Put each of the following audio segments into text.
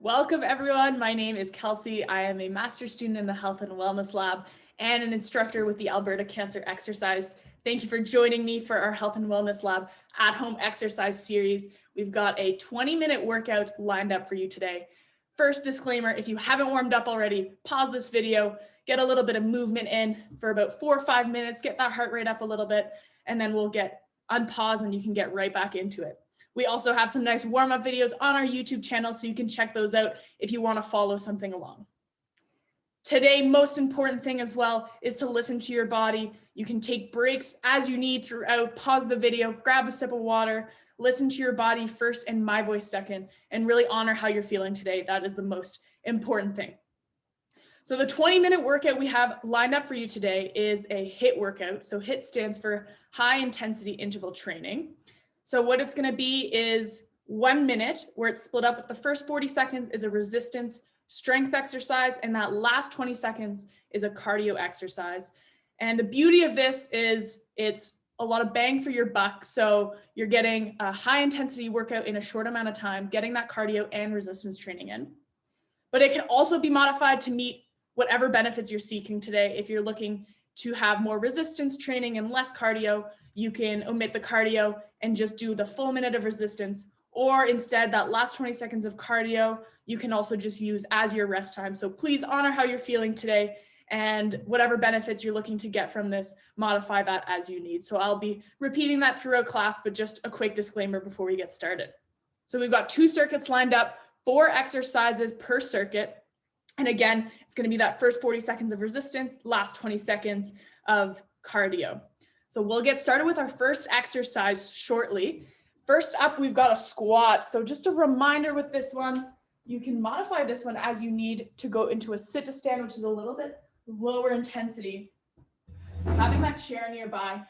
Welcome everyone. My name is Kelsey. I am a master's student in the Health and Wellness Lab and an instructor with the Alberta Cancer Exercise. Thank you for joining me for our Health and Wellness Lab at-home exercise series. We've got a 20-minute workout lined up for you today. First disclaimer, if you haven't warmed up already, pause this video, get a little bit of movement in for about 4 or 5 minutes, get that heart rate up a little bit, and then we'll get unpause and you can get right back into it. We also have some nice warm-up videos on our YouTube channel, so you can check those out if you want to follow something along. Today, most important thing as well is to listen to your body. You can take breaks as you need throughout, pause the video, grab a sip of water, listen to your body first and my voice second, and really honor how you're feeling today. That is the most important thing. So the 20-minute workout we have lined up for you today is a HIIT workout. So HIIT stands for high intensity interval training. So what it's going to be is 1 minute where it's split up with the first 40 seconds is a resistance strength exercise, and that last 20 seconds is a cardio exercise. And the beauty of this is it's a lot of bang for your buck. So you're getting a high intensity workout in a short amount of time, getting that cardio and resistance training in. But it can also be modified to meet whatever benefits you're seeking today. If you're looking to have more resistance training and less cardio, you can omit the cardio and just do the full minute of resistance. Or instead, that last 20 seconds of cardio, you can also just use as your rest time. So please honor how you're feeling today, and whatever benefits you're looking to get from this, modify that as you need. So I'll be repeating that throughout class, but just a quick disclaimer before we get started. So we've got 2 circuits lined up, 4 exercises per circuit. And again, it's going to be that first 40 seconds of resistance, last 20 seconds of cardio. So we'll get started with our first exercise shortly. First up, we've got a squat. So just a reminder with this one, you can modify this one as you need to go into a sit to stand, which is a little bit lower intensity. So having that chair nearby,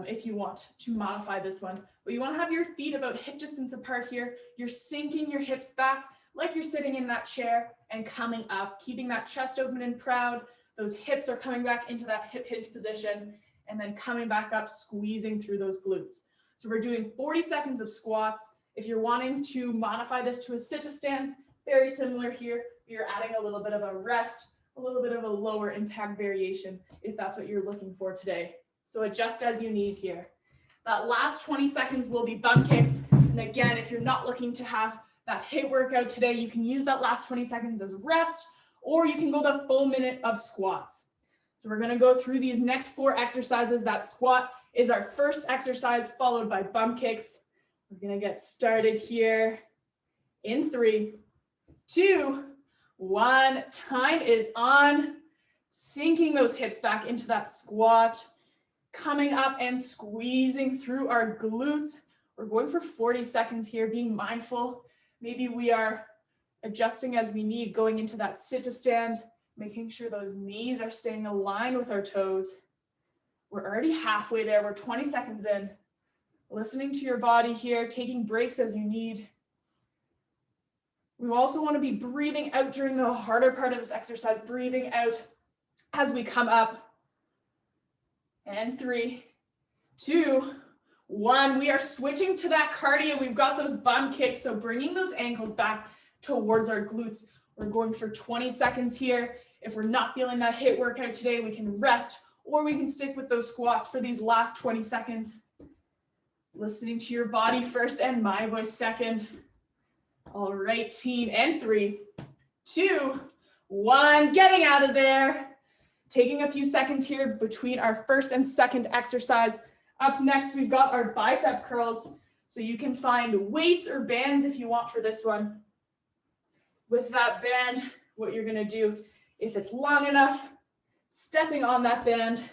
if you want to modify this one, but you want to have your feet about hip distance apart here. You're sinking your hips back like you're sitting in that chair and coming up, keeping that chest open and proud. Those hips are coming back into that hip hinge position and then coming back up, squeezing through those glutes. So we're doing 40 seconds of squats. If you're wanting to modify this to a sit to stand, very similar here. You're adding a little bit of a rest, a little bit of a lower impact variation if that's what you're looking for today. So adjust as you need here. That last 20 seconds will be bump kicks. And again, if you're not looking to have that HIIT workout today, you can use that last 20 seconds as rest, or you can go the full minute of squats. So we're going to go through these next 4 exercises. That squat is our first exercise, followed by bump kicks. We're going to get started here in 3, 2, 1. Time is on. Sinking those hips back into that squat, coming up and squeezing through our glutes. We're going for 40 seconds here, being mindful. Maybe we are adjusting as we need, going into that sit to stand, making sure those knees are staying aligned with our toes. We're already halfway there. We're 20 seconds in. Listening to your body here, taking breaks as you need. We also want to be breathing out during the harder part of this exercise, breathing out as we come up. And 3, 2, 1. We are switching to that cardio. We've got those bum kicks, so bringing those ankles back towards our glutes. We're going for 20 seconds here. If we're not feeling that HIIT workout today, we can rest, or we can stick with those squats for these last 20 seconds. Listening to your body first and my voice second. All right, team. And 3, 2, 1. Getting out of there. Taking a few seconds here between our first and second exercise. Up next, we've got our bicep curls. So you can find weights or bands if you want for this one. With that band, what you're going to do, if it's long enough, stepping on that band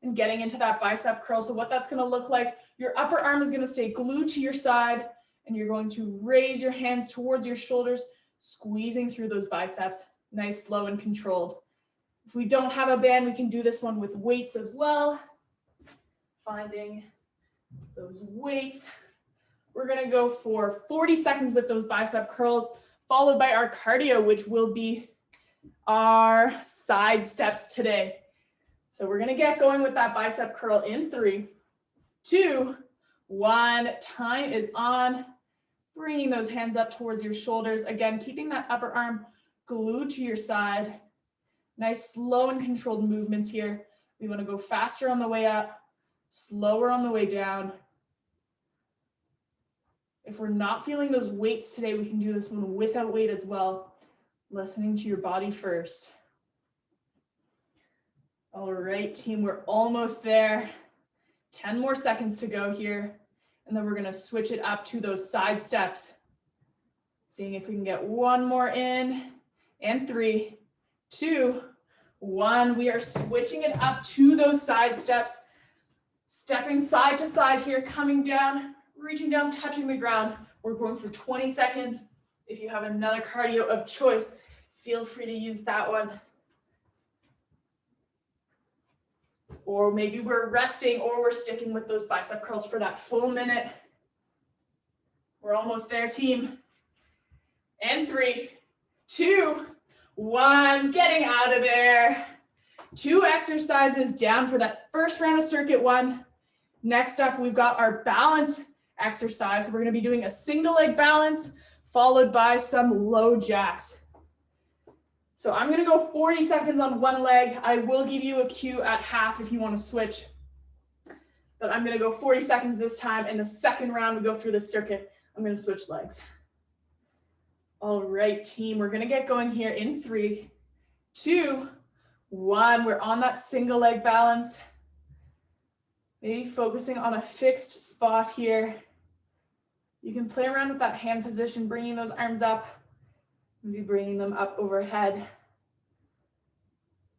and getting into that bicep curl. So what that's going to look like, your upper arm is going to stay glued to your side, and you're going to raise your hands towards your shoulders, squeezing through those biceps. Nice, slow, and controlled. If we don't have a band, we can do this one with weights as well. Finding those weights. We're going to go for 40 seconds with those bicep curls, followed by our cardio, which will be our side steps today. So we're going to get going with that bicep curl in 3, 2, 1. Time is on. bringing those hands up towards your shoulders. Again, keeping that upper arm glued to your side. Nice, slow and controlled movements here. We want to go faster on the way up, slower on the way down. If we're not feeling those weights today, we can do this one without weight as well. Listening to your body first. All right, team, we're almost there. 10 more seconds to go here. And then we're going to switch it up to those side steps. Seeing if we can get one more in. And 3, 2, 1. We are switching it up to those side steps. Stepping side to side here, coming down, reaching down, touching the ground. We're going for 20 seconds. If you have another cardio of choice, feel free to use that one. Or maybe we're resting or we're sticking with those bicep curls for that full minute. We're almost there, team. And 3, 2, 1. Getting out of there. 2 exercises down for that first round of circuit 1. Next up, we've got our balance exercise. We're going to be doing a single leg balance followed by some low jacks. So I'm going to go 40 seconds on one leg. I will give you a cue at half if you want to switch. But I'm going to go 40 seconds this time. In the second round, we go through the circuit. I'm going to switch legs. All right, team, we're going to get going here in 3, 2, 1. We're on that single leg balance. Maybe focusing on a fixed spot here. You can play around with that hand position, bringing those arms up. Maybe bringing them up overhead.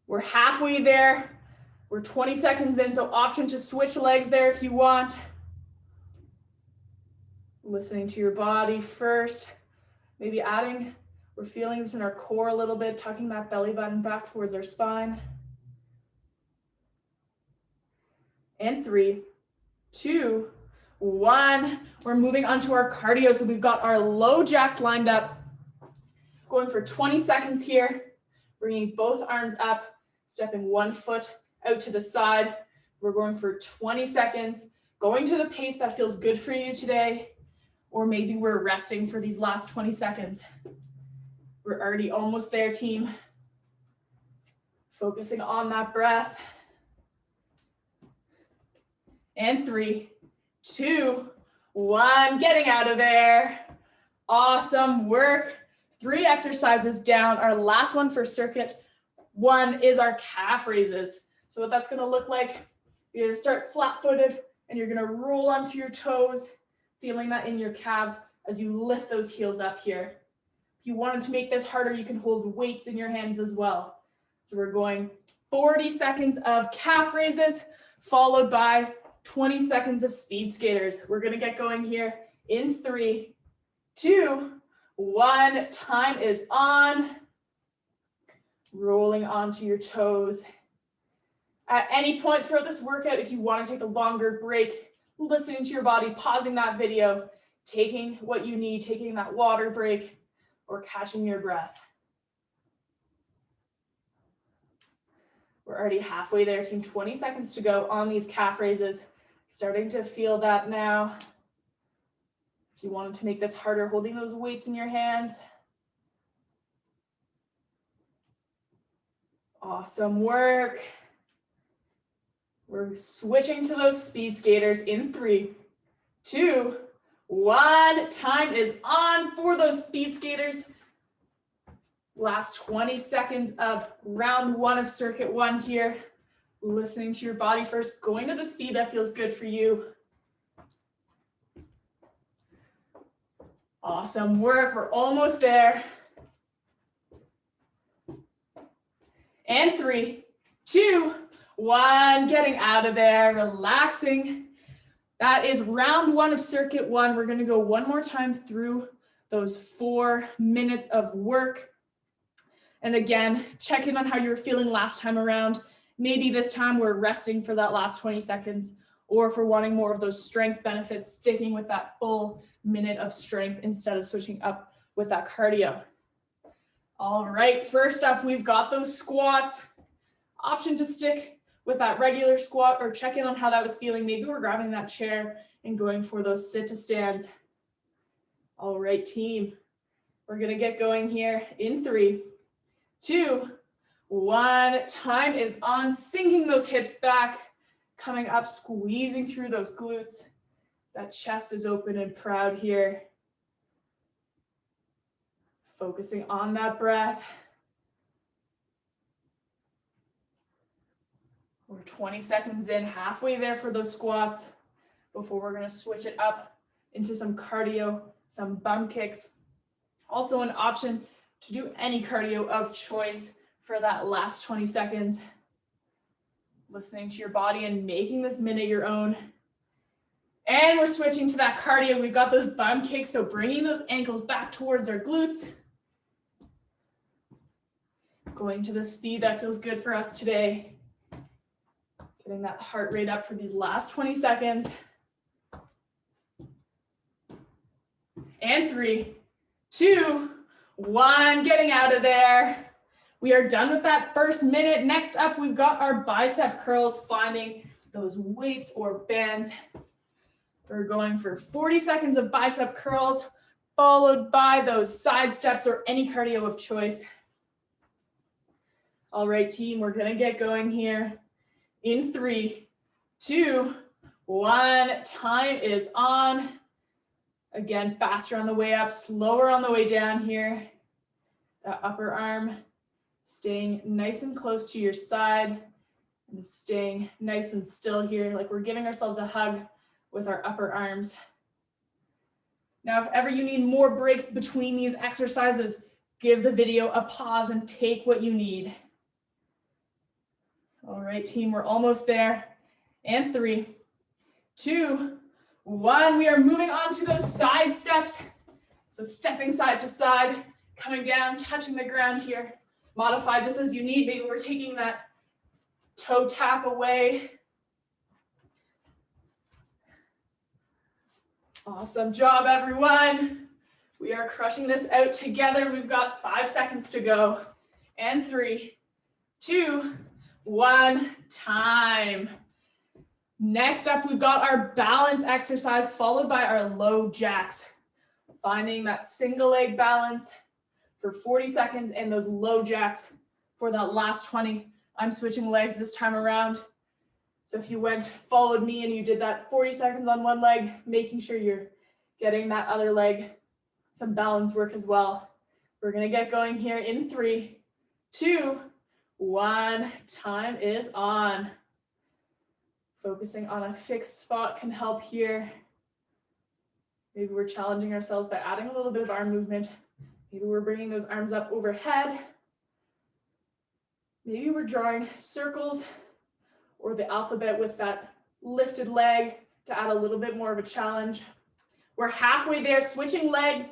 We're halfway there. We're 20 seconds in, so option to switch legs there if you want. Listening to your body first. Maybe adding, we're feeling this in our core a little bit, tucking that belly button back towards our spine. And 3, 2, 1. We're moving on to our cardio. So we've got our low jacks lined up. Going for 20 seconds here, bringing both arms up, stepping one foot out to the side. We're going for 20 seconds, going to the pace that feels good for you today, or maybe we're resting for these last 20 seconds. We're already almost there, team. Focusing on that breath. And 3, 2, 1, getting out of there. Awesome work. 3 exercises down. Our last one for circuit 1 is our calf raises. So what that's going to look like, you're going to start flat-footed and you're going to roll onto your toes, feeling that in your calves as you lift those heels up here. If you wanted to make this harder, you can hold weights in your hands as well. So we're going 40 seconds of calf raises, followed by 20 seconds of speed skaters. We're going to get going here in 3, 2, 1. Time is on. Rolling onto your toes. At any point throughout this workout, if you want to take a longer break, listening to your body, pausing that video, taking what you need, taking that water break, or catching your breath. We're already halfway there, team. 20 seconds to go on these calf raises. Starting to feel that now. If you wanted to make this harder, holding those weights in your hands. Awesome work. We're switching to those speed skaters in 3, 2, 1. Time is on for those speed skaters. Last 20 seconds of round 1 of circuit 1 here. Listening to your body first, going to the speed that feels good for you. Awesome work. We're almost there. And 3, 2, 1. Getting out of there, relaxing. That is round 1 of circuit 1. We're going to go one more time through those 4 minutes of work. And again, check in on how you were feeling last time around. Maybe this time we're resting for that last 20 seconds, or if we're wanting more of those strength benefits, sticking with that full minute of strength instead of switching up with that cardio. All right, first up, we've got those squats. Option to stick with that regular squat or check in on how that was feeling. Maybe we're grabbing that chair and going for those sit to stands. All right, team. We're gonna get going here in 3, 2, 1. Time is on. Sinking those hips back, coming up, squeezing through those glutes. That chest is open and proud here. Focusing on that breath. We're 20 seconds in, halfway there for those squats before we're gonna switch it up into some cardio, some bum kicks. Also an option to do any cardio of choice for that last 20 seconds. Listening to your body and making this minute your own. And we're switching to that cardio. We've got those bum kicks, so bringing those ankles back towards our glutes. Going to the speed that feels good for us today. Getting that heart rate up for these last 20 seconds. And 3, 2, 1, getting out of there. We are done with that first minute. Next up, we've got our bicep curls, finding those weights or bands. We're going for 40 seconds of bicep curls, followed by those side steps or any cardio of choice. All right, team, we're gonna get going here in 3, 2, 1. Time is on. Again, faster on the way up, slower on the way down here. That upper arm staying nice and close to your side and staying nice and still here, like we're giving ourselves a hug with our upper arms. Now, if ever you need more breaks between these exercises, give the video a pause and take what you need. All right, team, we're almost there. And 3, 2, 1. We are moving on to those side steps. So stepping side to side, coming down, touching the ground here. Modify this as you need. Maybe we're taking that toe tap away. Awesome job, everyone. We are crushing this out together. We've got 5 seconds to go. And 3, 2, 1, time. Next up, we've got our balance exercise followed by our low jacks. Finding that single leg balance for 40 seconds and those low jacks for that last 20. I'm switching legs this time around. So if you followed me and you did that 40 seconds on one leg, making sure you're getting that other leg some balance work as well. We're gonna get going here in 3, 2, 1. Time is on. Focusing on a fixed spot can help here. Maybe we're challenging ourselves by adding a little bit of arm movement. Maybe we're bringing those arms up overhead. Maybe we're drawing circles or the alphabet with that lifted leg to add a little bit more of a challenge. We're halfway there, switching legs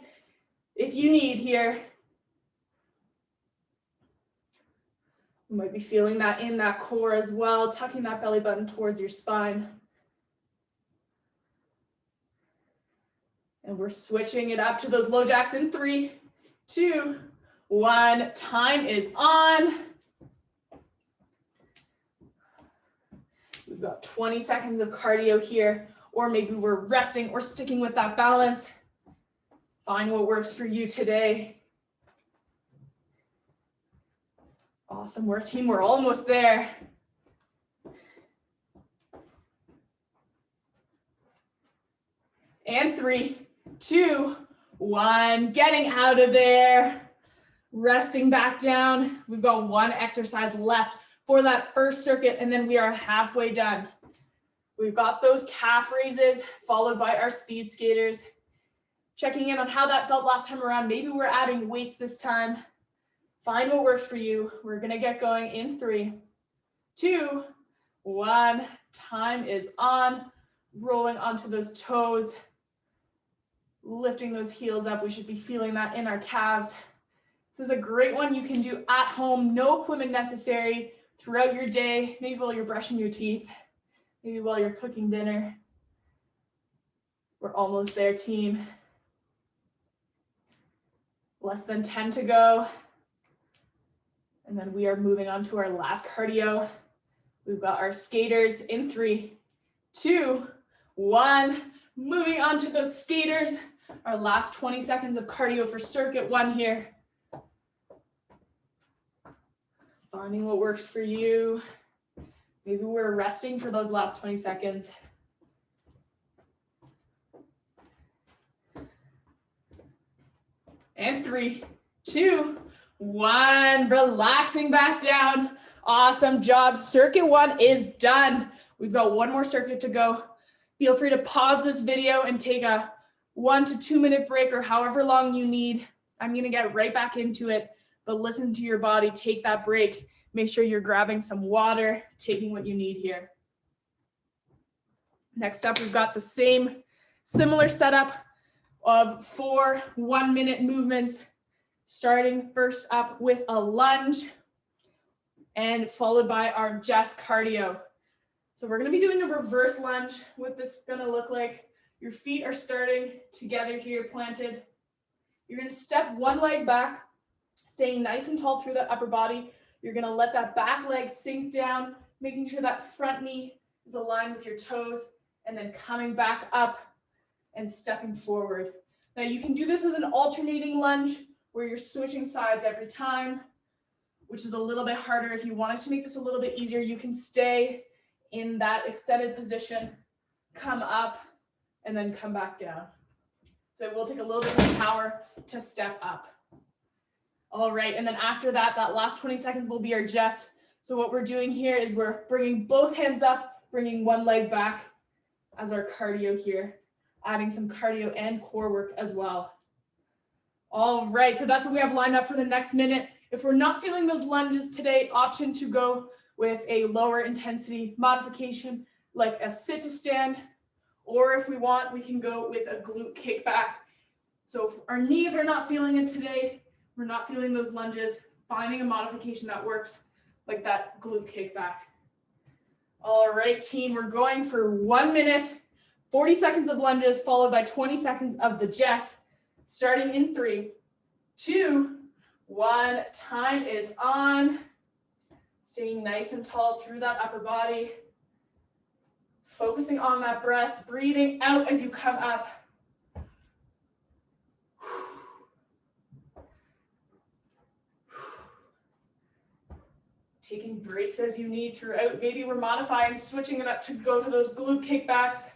if you need here. You might be feeling that in that core as well, tucking that belly button towards your spine. And we're switching it up to those low jacks in 3, 2, 1. Time is on. We've got 20 seconds of cardio here, or maybe we're resting or sticking with that balance. Find what works for you today. Awesome work, team. We're almost there. And 3, 2, 1. Getting out of there. Resting back down. We've got one exercise left for that first circuit, and then we are halfway done. We've got those calf raises followed by our speed skaters. Checking in on how that felt last time around. Maybe we're adding weights this time. Find what works for you. We're gonna get going in 3, 2, 1. Time is on. Rolling onto those toes. Lifting those heels up. We should be feeling that in our calves. This is a great one you can do at home. No equipment necessary throughout your day. Maybe while you're brushing your teeth. Maybe while you're cooking dinner. We're almost there, team. Less than 10 to go. And then we are moving on to our last cardio. We've got our skaters in 3, 2, 1. Moving on to those skaters. Our last 20 seconds of cardio for circuit 1 here. Finding what works for you. Maybe we're resting for those last 20 seconds. And 3, 2, 1. Relaxing back down. Awesome job. Circuit 1 is done. We've got one more circuit to go. Feel free to pause this video and take a 1 to 2 minute break or however long you need. I'm going to get right back into it, but listen to your body. Take that break. Make sure you're grabbing some water, taking what you need here. Next up, we've got the similar setup of 4 1-minute movements, starting first up with a lunge and followed by our Jess cardio. So we're going to be doing a reverse lunge. What this is going to look like, your feet are starting together here, planted. You're going to step one leg back, staying nice and tall through that upper body. You're going to let that back leg sink down, making sure that front knee is aligned with your toes, and then coming back up and stepping forward. Now you can do this as an alternating lunge where you're switching sides every time, which is a little bit harder. If you wanted to make this a little bit easier, you can stay in that extended position, come up, and then come back down. So it will take a little bit of power to step up. All right, and then after that, that last 20 seconds will be our Jess. So what we're doing here is we're bringing both hands up, bringing one leg back as our cardio here, adding some cardio and core work as well. All right, so that's what we have lined up for the next minute. If we're not feeling those lunges today, option to go with a lower intensity modification like a sit to stand, or if we want, we can go with a glute kickback. So if our knees are not feeling it today, we're not feeling those lunges, finding a modification that works like that glute kickback. All right, team, we're going for 1 minute, 40 seconds of lunges followed by 20 seconds of the Jess, starting in 3, 2, 1. Time is on. Staying nice and tall through that upper body. Focusing on that breath, breathing out as you come up. Taking breaks as you need throughout. Maybe we're modifying, switching it up to go to those glute kickbacks.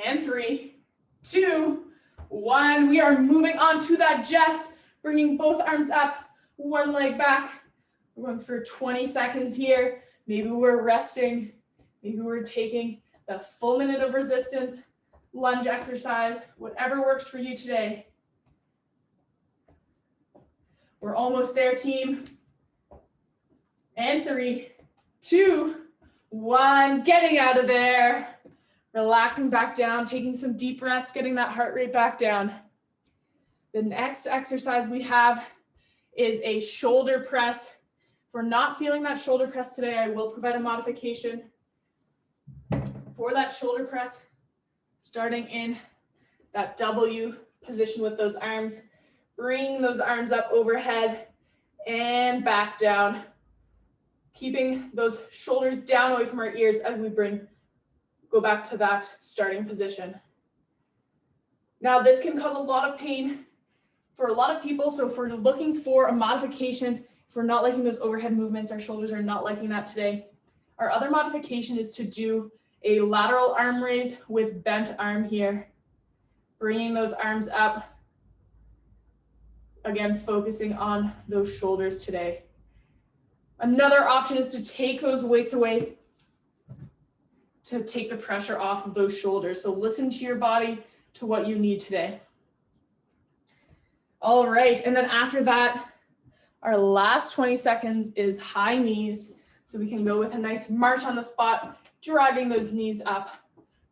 And 3, 2, 1. We are moving on to that Jess, bringing both arms up, one leg back. We're going for 20 seconds here. Maybe we're resting. Maybe we're taking the full minute of resistance, lunge exercise, whatever works for you today. We're almost there, team. And 3, 2, 1. Getting out of there. Relaxing back down, taking some deep breaths, getting that heart rate back down. The next exercise we have is a shoulder press. If we're not feeling that shoulder press today, I will provide a modification for that shoulder press, starting in that W position with those arms. Bring those arms up overhead and back down, keeping those shoulders down away from our ears as we go back to that starting position. Now, this can cause a lot of pain for a lot of people. So if we're looking for a modification, if we're not liking those overhead movements, our shoulders are not liking that today. Our other modification is to do a lateral arm raise with bent arm here. Bringing those arms up. Again, focusing on those shoulders today. Another option is to take those weights away to take the pressure off of those shoulders. So listen to your body, to what you need today. All right, and then after that, our last 20 seconds is high knees. So we can go with a nice march on the spot, driving those knees up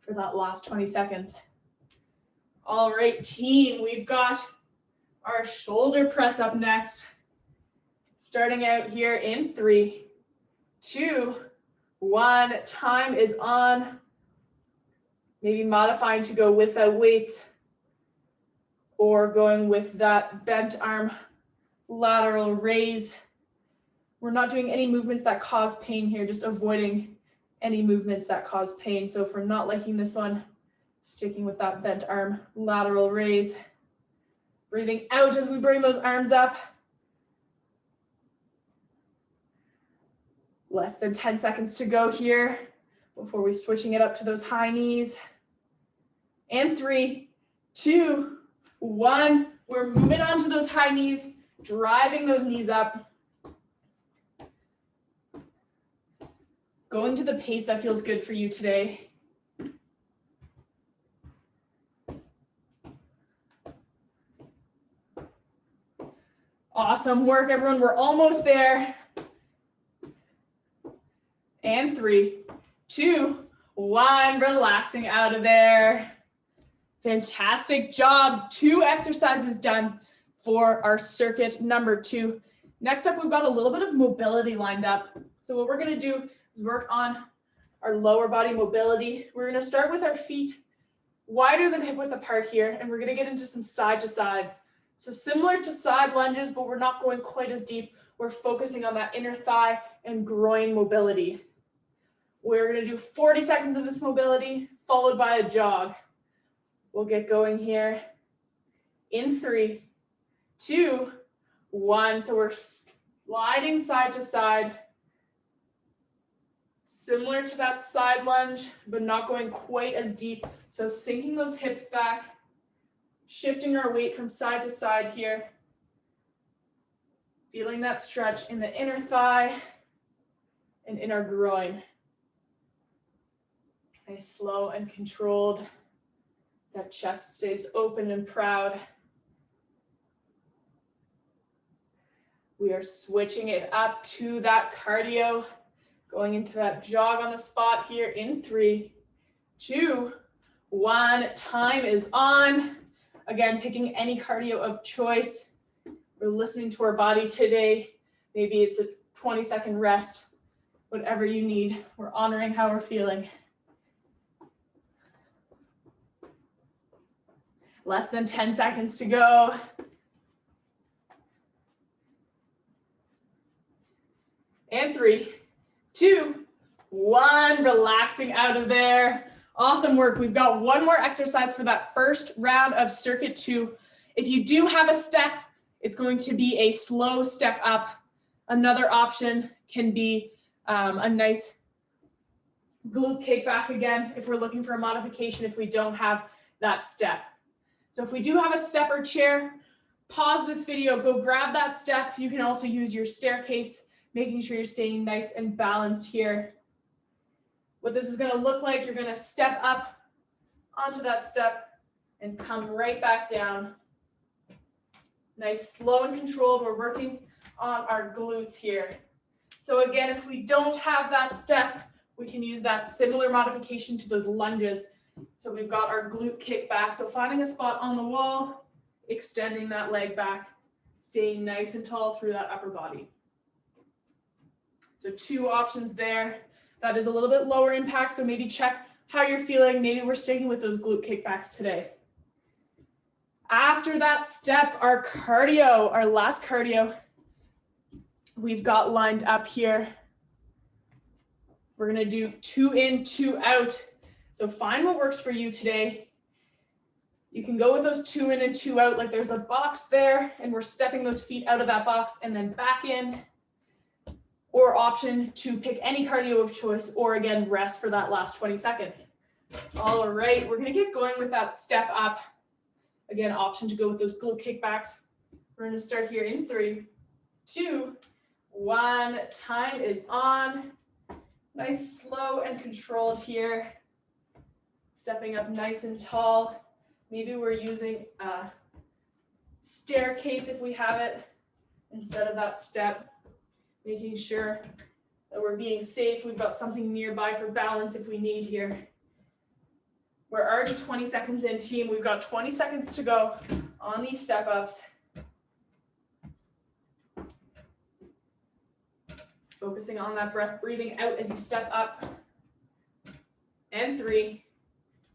for that last 20 seconds. All right, team, we've got our shoulder press up next. Starting out here in 3, 2, 1. Time is on. Maybe modifying to go without weights or going with that bent arm lateral raise. We're not doing any movements that cause pain here, just avoiding any movements that cause pain. So if we're not liking this one, sticking with that bent arm lateral raise. Breathing out as we bring those arms up. Less than 10 seconds to go here before we're switching it up to those high knees. And 3, 2, 1. We're moving on to those high knees, driving those knees up. Going to the pace that feels good for you today. Awesome work, everyone. We're almost there. And 3, 2, 1. Relaxing out of there. Fantastic job. 2 exercises done for our circuit number 2. Next up, we've got a little bit of mobility lined up. So what we're going to do is work on our lower body mobility. We're going to start with our feet wider than hip width apart here, and we're going to get into some side to sides. So similar to side lunges, but we're not going quite as deep. We're focusing on that inner thigh and groin mobility. We're going to do 40 seconds of this mobility, followed by a jog. We'll get going here in 3, 2, 1. So we're sliding side to side, similar to that side lunge, but not going quite as deep. So sinking those hips back, shifting our weight from side to side here, feeling that stretch in the inner thigh and in our groin. Nice, slow and controlled. That chest stays open and proud. We are switching it up to that cardio, going into that jog on the spot here in 3, 2, 1. Time is on. Again, picking any cardio of choice. We're listening to our body today. Maybe it's a 20-second rest, whatever you need. We're honoring how we're feeling. Less than 10 seconds to go. And 3, 2, 1. Relaxing out of there. Awesome work. We've got one more exercise for that first round of circuit 2. If you do have a step, it's going to be a slow step up. Another option can be a nice glute kickback again, if we're looking for a modification, if we don't have that step. So if we do have a step or chair, pause this video, go grab that step. You can also use your staircase, making sure you're staying nice and balanced here. What this is going to look like, you're going to step up onto that step and come right back down. Nice, slow and controlled. We're working on our glutes here. So again, if we don't have that step, we can use that similar modification to those lunges. So we've got our glute kickback. So finding a spot on the wall, extending that leg back, staying nice and tall through that upper body. So 2 options there. That is a little bit lower impact. So maybe check how you're feeling. Maybe we're sticking with those glute kickbacks today. After that step, our cardio, our last cardio, we've got lined up here. We're going to do 2 in, 2 out. So find what works for you today. You can go with those 2 in and 2 out, like there's a box there and we're stepping those feet out of that box and then back in. Or option to pick any cardio of choice, or again, rest for that last 20 seconds. All right, we're gonna get going with that step up. Again, option to go with those glute kickbacks. We're gonna start here in 3, 2, 1. Time is on. Nice, slow and controlled here. Stepping up nice and tall. Maybe we're using a staircase if we have it instead of that step. Making sure that we're being safe. We've got something nearby for balance if we need here. We're already 20 seconds in, team. We've got 20 seconds to go on these step ups. Focusing on that breath, breathing out as you step up. And 3,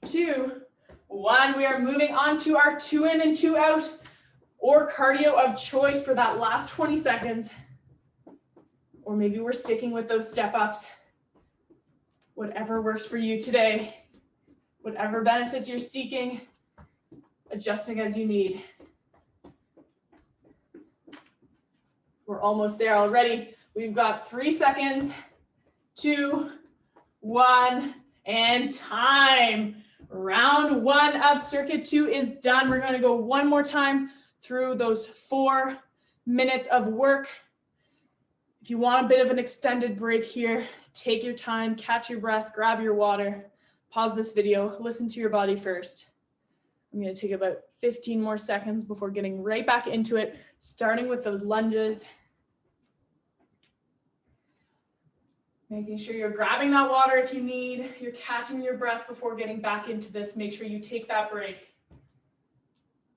2, 1. We are moving on to our 2 in and 2 out, or cardio of choice for that last 20 seconds. Or maybe we're sticking with those step ups. Whatever works for you today, whatever benefits you're seeking, adjusting as you need. We're almost there already. We've got 3 seconds, 2, 1, and time. Round 1 of circuit 2 is done. We're going to go one more time through those 4 minutes of work. If you want a bit of an extended break here, take your time, catch your breath, grab your water, pause this video, listen to your body first. I'm going to take about 15 more seconds before getting right back into it, starting with those lunges. Making sure you're grabbing that water if you need, you're catching your breath before getting back into this. Make sure you take that break.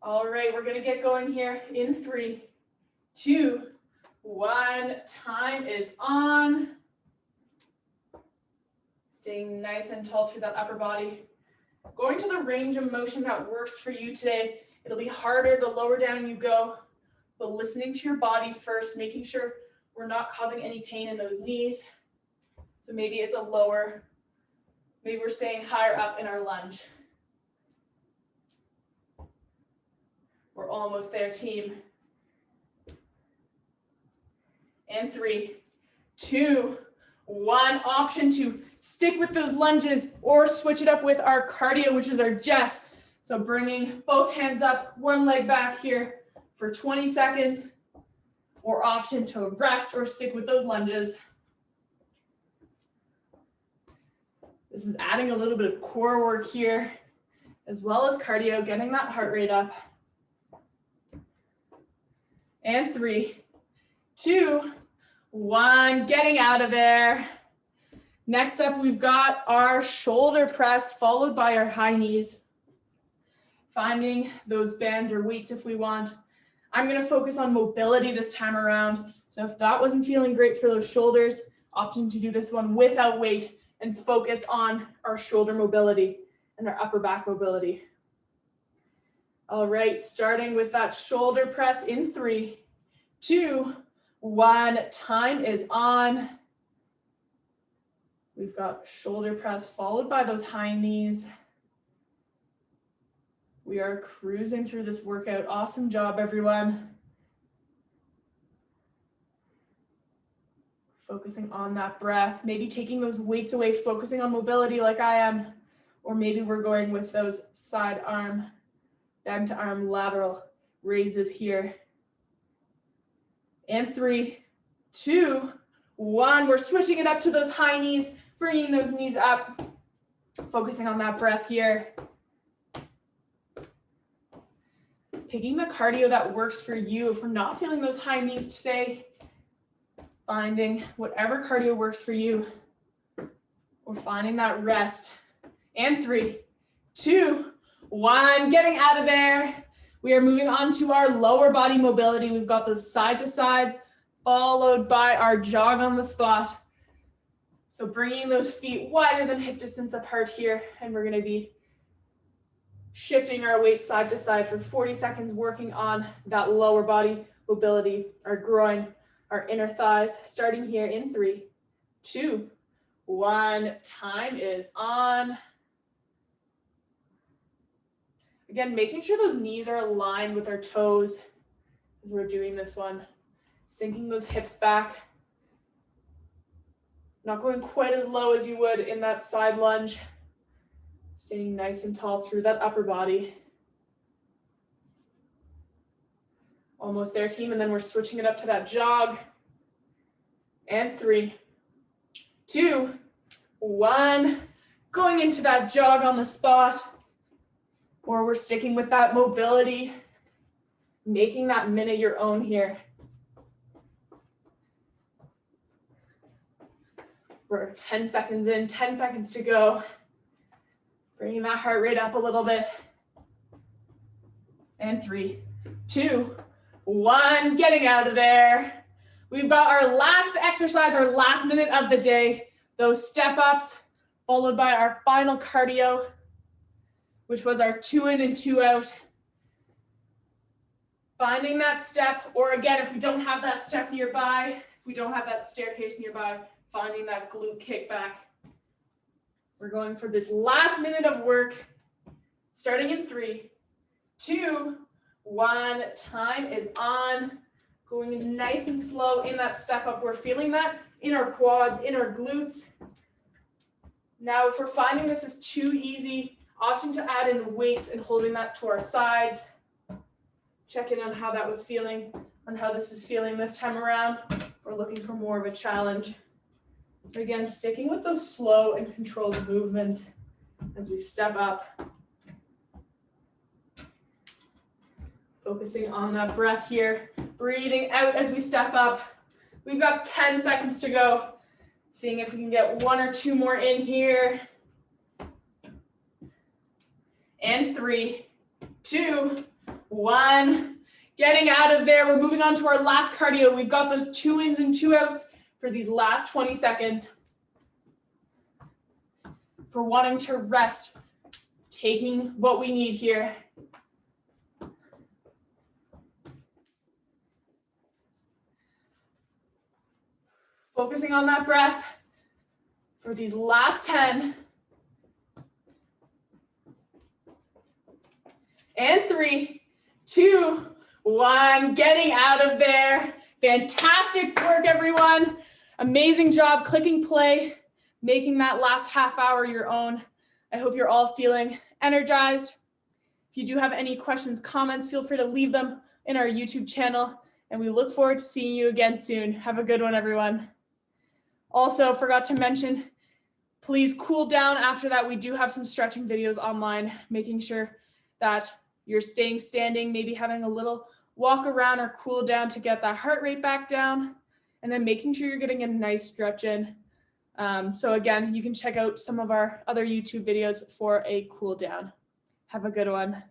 All right, we're going to get going here in 3, 2, 1. Time is on. Staying nice and tall through that upper body. Going to the range of motion that works for you today. It'll be harder the lower down you go, but listening to your body first, making sure we're not causing any pain in those knees. So maybe it's a lower, maybe we're staying higher up in our lunge. We're almost there, team. And 3, 2, 1. Option to stick with those lunges or switch it up with our cardio, which is our Jess. So bringing both hands up, one leg back here for 20 seconds, or option to rest or stick with those lunges. This is adding a little bit of core work here, as well as cardio, getting that heart rate up. And 3, 2, 1, getting out of there. Next up, we've got our shoulder press, followed by our high knees. Finding those bands or weights if we want. I'm going to focus on mobility this time around. So if that wasn't feeling great for those shoulders, option to do this one without weight and focus on our shoulder mobility and our upper back mobility. All right, starting with that shoulder press in 3, 2, 1. Time is on. We've got shoulder press followed by those high knees. We are cruising through this workout. Awesome job, everyone. Focusing on that breath, maybe taking those weights away, focusing on mobility like I am, or maybe we're going with those side arm, bend to arm lateral raises here. And 3, 2, 1. We're switching it up to those high knees, bringing those knees up, focusing on that breath here. Picking the cardio that works for you. If we're not feeling those high knees today, finding whatever cardio works for you, or finding that rest. And 3, 2, 1, getting out of there. We are moving on to our lower body mobility. We've got those side to sides, followed by our jog on the spot. So bringing those feet wider than hip distance apart here, and we're going to be shifting our weight side to side for 40 seconds, working on that lower body mobility, our groin, our inner thighs, starting here in 3, 2, 1. Time is on. Again, making sure those knees are aligned with our toes as we're doing this one. Sinking those hips back. Not going quite as low as you would in that side lunge. Staying nice and tall through that upper body. Almost there, team, and then we're switching it up to that jog. And 3, 2, 1. Going into that jog on the spot. Or we're sticking with that mobility, making that minute your own here. We're 10 seconds in, 10 seconds to go. Bringing that heart rate up a little bit. And 3, 2, 1, getting out of there. We've got our last exercise, our last minute of the day, those step ups, followed by our final cardio, which was our 2 in and 2 out. Finding that step, or again, if we don't have that step nearby, if we don't have that staircase nearby, finding that glute kickback. We're going for this last minute of work, starting in 3, 2, 1. Time is on. Going nice and slow in that step up. We're feeling that in our quads, in our glutes. Now, if we're finding this is too easy, option to add in weights and holding that to our sides. Check in on how that was feeling, on how this is feeling this time around. We're looking for more of a challenge. But again, sticking with those slow and controlled movements as we step up. Focusing on that breath here. Breathing out as we step up. We've got 10 seconds to go. Seeing if we can get 1 or 2 more in here. And 3, 2, 1. Getting out of there. We're moving on to our last cardio. We've got those 2 ins and 2 outs for these last 20 seconds. For wanting to rest, taking what we need here. Focusing on that breath for these last 10. And 3, 2, 1. Getting out of there. Fantastic work, everyone. Amazing job clicking play, making that last half hour your own. I hope you're all feeling energized. If you do have any questions, comments, feel free to leave them in our YouTube channel. And we look forward to seeing you again soon. Have a good one, everyone. Also, forgot to mention, please cool down after that. We do have some stretching videos online, making sure that you're staying standing, maybe having a little walk around or cool down to get that heart rate back down, and then making sure you're getting a nice stretch in. So again, you can check out some of our other YouTube videos for a cool down. Have a good one.